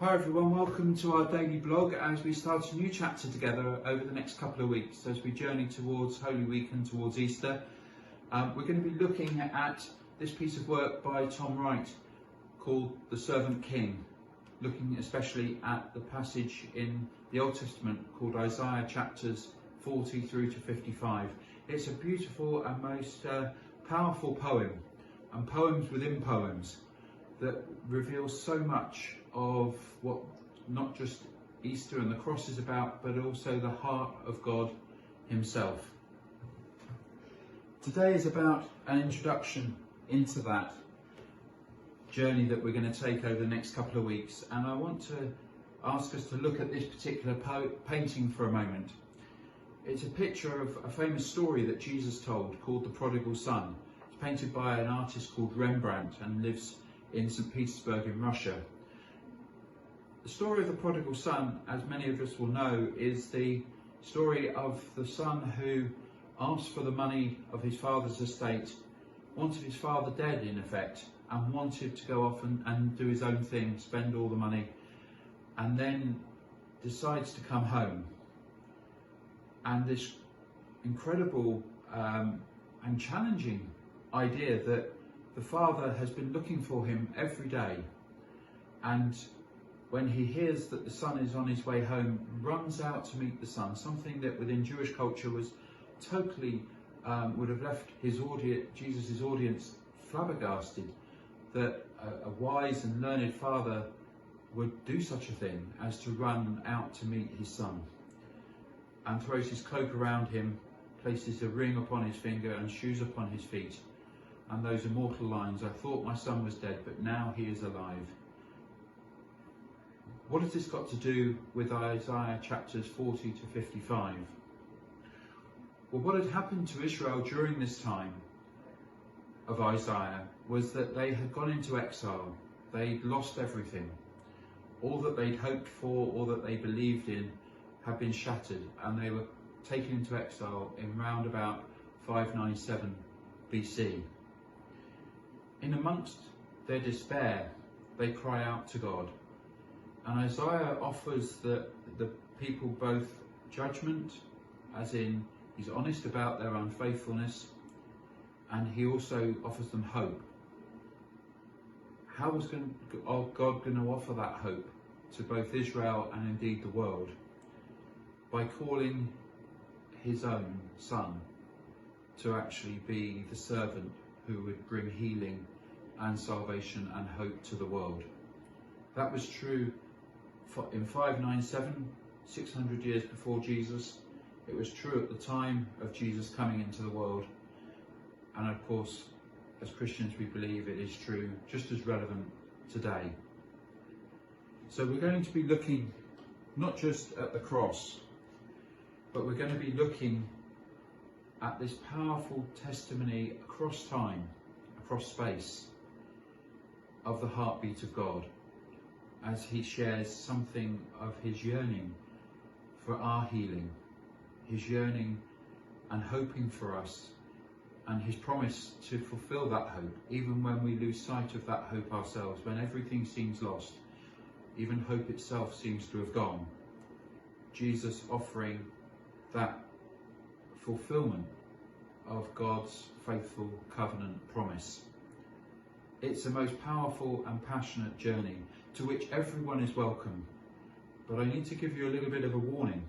Hi everyone, welcome to our daily blog as we start a new chapter together over the next couple of weeks as we journey towards Holy Week and towards Easter. We're going to be looking at this piece of work by Tom Wright called The Servant King, looking especially at the passage in the Old Testament called Isaiah chapters 40 through to 55. It's a beautiful and most powerful poem, and poems within poems, that reveals so much of what not just Easter and the cross is about, but also the heart of God himself. Today is about an introduction into that journey that we're going to take over the next couple of weeks, and I want to ask us to look at this particular painting for a moment. It's a picture of a famous story that Jesus told called The Prodigal Son. It's painted by an artist called Rembrandt and lives in St. Petersburg in Russia. The story of the prodigal son, as many of us will know, is the story of the son who asked for the money of his father's estate, wanted his father dead in effect, and wanted to go off and do his own thing, spend all the money, and then decides to come home. And this incredible and challenging idea that the father has been looking for him every day, and when he hears that the son is on his way home, runs out to meet the son, something that within Jewish culture was totally would have left his audience, Jesus' audience, flabbergasted, that a wise and learned father would do such a thing as to run out to meet his son, and throws his cloak around him, places a ring upon his finger and shoes upon his feet, and those immortal lines, "I thought my son was dead, but now he is alive." What has this got to do with Isaiah chapters 40 to 55? Well, what had happened to Israel during this time of Isaiah was that they had gone into exile. They'd lost everything. All that they'd hoped for, all that they believed in, had been shattered, and they were taken into exile in round about 597 BC. In amongst their despair, they cry out to God. And Isaiah offers the people both judgment, as in he's honest about their unfaithfulness, and he also offers them hope. How was God going to offer that hope to both Israel and indeed the world? By calling his own son to actually be the servant who would bring healing and salvation and hope to the world. That was true in 597, 600 years before Jesus. It was true at the time of Jesus coming into the world, and of course as Christians we believe it is true, just as relevant today. So we're going to be looking not just at the cross, but we're going to be looking at this powerful testimony across time, across space, of the heartbeat of God, as he shares something of his yearning for our healing, his yearning and hoping for us, and his promise to fulfill that hope, even when we lose sight of that hope ourselves, when everything seems lost, even hope itself seems to have gone. Jesus offering that fulfillment of God's faithful covenant promise. It's a most powerful and passionate journey to which everyone is welcome. But I need to give you a little bit of a warning.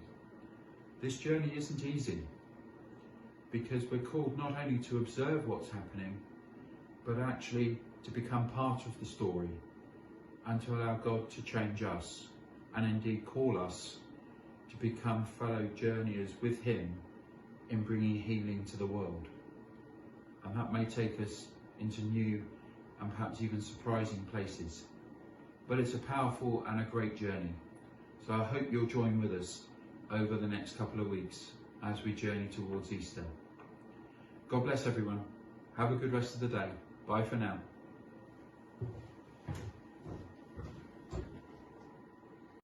This journey isn't easy, because we're called not only to observe what's happening, but actually to become part of the story and to allow God to change us, and indeed call us to become fellow journeyers with him in bringing healing to the world. And that may take us into new and perhaps even surprising places. But it's a powerful and a great journey. So I hope you'll join with us over the next couple of weeks as we journey towards Easter. God bless everyone. Have a good rest of the day. Bye for now.